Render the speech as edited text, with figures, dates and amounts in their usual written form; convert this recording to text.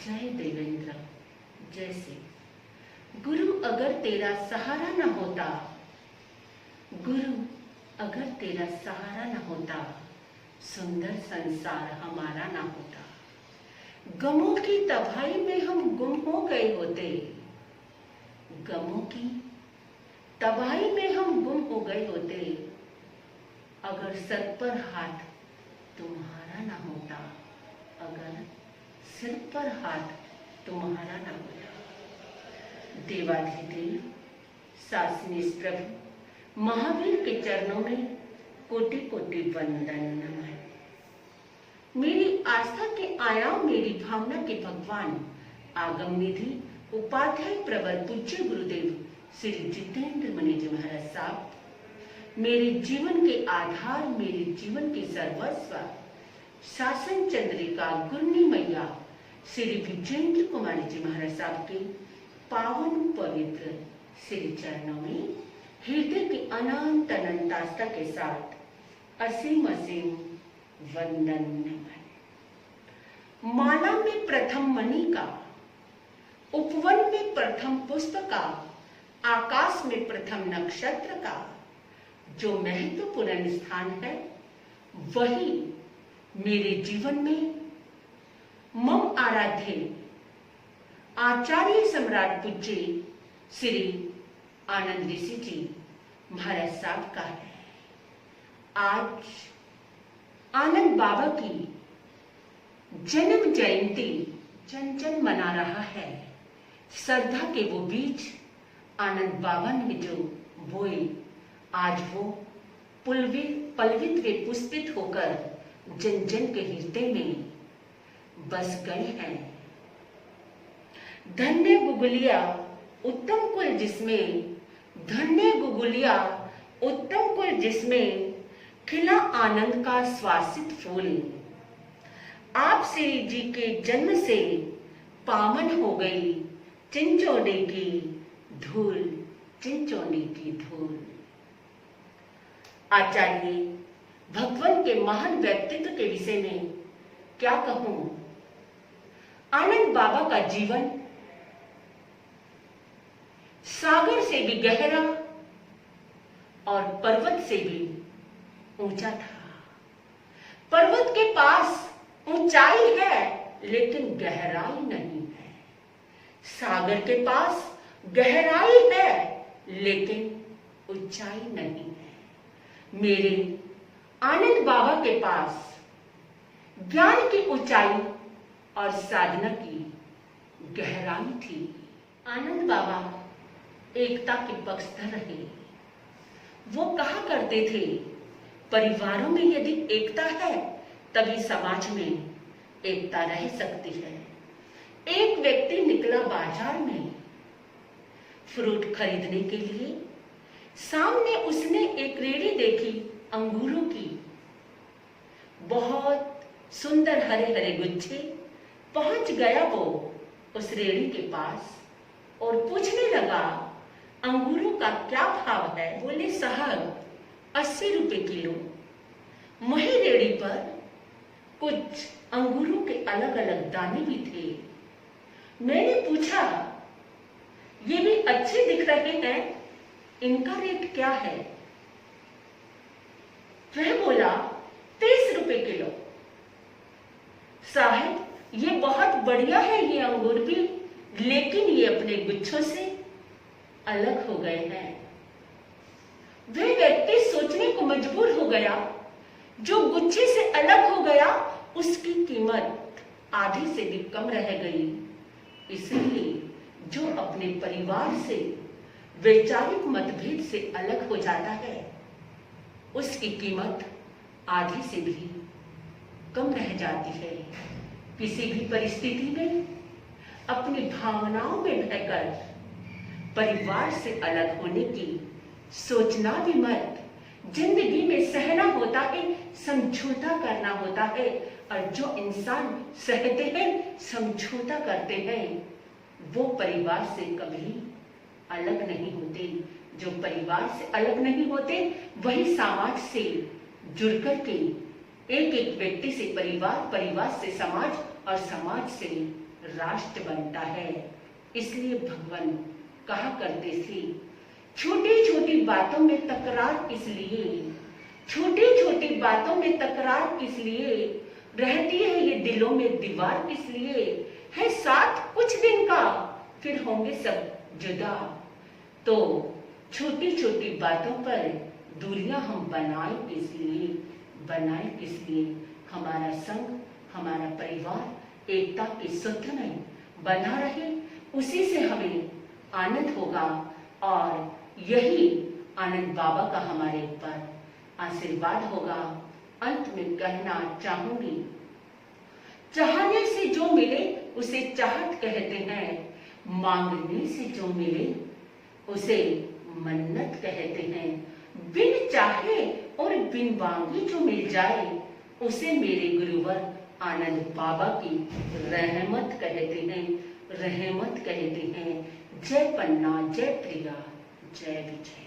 जय देवेंद्र। जैसे गुरु अगर तेरा सहारा न होता, गुरु अगर तेरा सहारा न होता, सुंदर संसार हमारा न होता। गमों की तबाही में हम गुम हो गए होते, गमों की तबाही में हम गुम हो गए होते, अगर सर पर हाथ तुम्हारा न होता, अगर सिर पर हाथ तुम्हारा न होता। देवाधिदेव शासनीय प्रभु महावीर के चरणों में कोटि कोटि वंदन नमन। मेरी आस्था के आयाम, मेरी भावना के भगवान, आगम निधि उपाध्याय प्रवर पूज्य गुरुदेव श्री जितेंद्र मणि जी महाराज साहब, मेरे जीवन के आधार, मेरे जीवन के सर्वस्व, शासन चंद्रिका गुरनी मैया श्री विजेंद्र कुमारी जी महाराज साहब के पावन पवित्र श्री चरणों में हृदय की अनंत अनंत आस्था के साथ असीम असीम वंदन नमन। माला में प्रथम मणि का, उपवन में प्रथम पुष्प का, आकाश में प्रथम नक्षत्र का जो महत्वपूर्ण स्थान है, वही मेरे जीवन में मम आराध्य आचार्य सम्राट पूज्य श्री आनंद ऋषि जी महाराज साहब का है। आज आनंद बाबा की जन्म जयंती जन जन मना रहा है। श्रद्धा के वो बीज आनंद बाबा ने जो बोए, आज वो पल्वित वे पुष्पित होकर जन जन के हृदय में बस गए हैं। धन्य गुगुलिया उत्तम कुल जिसमें, धन्य गुगुलिया उत्तम कुल जिसमें खिला आनंद का स्वासित फूल। आप श्री जी के जन्म से पावन हो गई चिंचोड़े की धूल, चिंचोड़े की धूल। आचार्य भगवान के महान व्यक्तित्व के विषय में क्या कहूं। आनंद बाबा का जीवन सागर से भी गहरा और पर्वत से भी ऊंचा था। पर्वत के पास ऊंचाई है लेकिन गहराई नहीं है, सागर के पास गहराई है लेकिन ऊंचाई नहीं है। मेरे आनंद बाबा के पास ज्ञान की ऊंचाई और साधना की गहराई थी। आनंद बाबा एकता के पक्षधर रहे। वो कहा करते थे, परिवारों में यदि एकता है तभी समाज में एकता रह सकती है। एक व्यक्ति निकला बाजार में फ्रूट खरीदने के लिए। सामने उसने एक रेड़ी देखी अंगूरों की, बहुत सुंदर हरे हरे गुच्छे। पहुंच गया वो उस रेड़ी के पास और पूछने लगा, अंगूरों का क्या भाव है। बोले, साहब 80 रुपए किलो। वही रेड़ी पर कुछ अंगूरों के अलग अलग दाने भी थे। मैंने पूछा, ये भी अच्छे दिख रहे हैं, इनका रेट क्या है। वह बोला, 30 रुपए किलो। साहब ये बहुत बढ़िया है ये अंगूर भी, लेकिन ये अपने गुच्छों से अलग हो गए हैं। वह व्यक्ति सोचने को मजबूर हो गया, जो गुच्छे से अलग हो गया उसकी कीमत आधी से भी कम रह गई। इसलिए जो अपने परिवार से वैचारिक मतभेद से अलग हो जाता है, उसकी कीमत आधी से भी कम रह जाती है। किसी भी परिस्थिति में अपनी भावनाओं में बहकर परिवार से अलग होने की सोचना भी मत। जिंदगी में सहना होता है, समझौता करना होता है, और जो इंसान सहते हैं, समझौता करते हैं, वो परिवार से कभी अलग नहीं होते। जो परिवार से अलग नहीं होते, वही समाज से जुड़ करके एक एक व्यक्ति से परिवार, परिवार से समाज और समाज से राष्ट्र बनता है। इसलिए भगवान कहा करते थे, छोटी छोटी बातों में तकरार इसलिए, छोटी छोटी बातों में तकरार इसलिए रहती है, ये दिलों में दीवार इसलिए है, साथ कुछ दिन का फिर होंगे सब जुदा। तो छोटी छोटी बातों पर दूरियां हम बनाए किस लिए, हमारा संग, हमारा परिवार एकता के सूत्र में बना रहे, उसी से हमें आनंद होगा। और यही आनंद बाबा का हमारे ऊपर आशीर्वाद होगा। अंत में कहना चाहूंगी, चाहने से जो मिले उसे चाहत कहते हैं, मांगने से जो मिले उसे मन्नत कहते हैं। बिन चाहे और बिन मांगे जो मिल जाए उसे मेरे गुरुवर आनंद बाबा की रहमत कहते हैं, रहमत कहते हैं। जय पन्ना, जय प्रिया, जय विजय।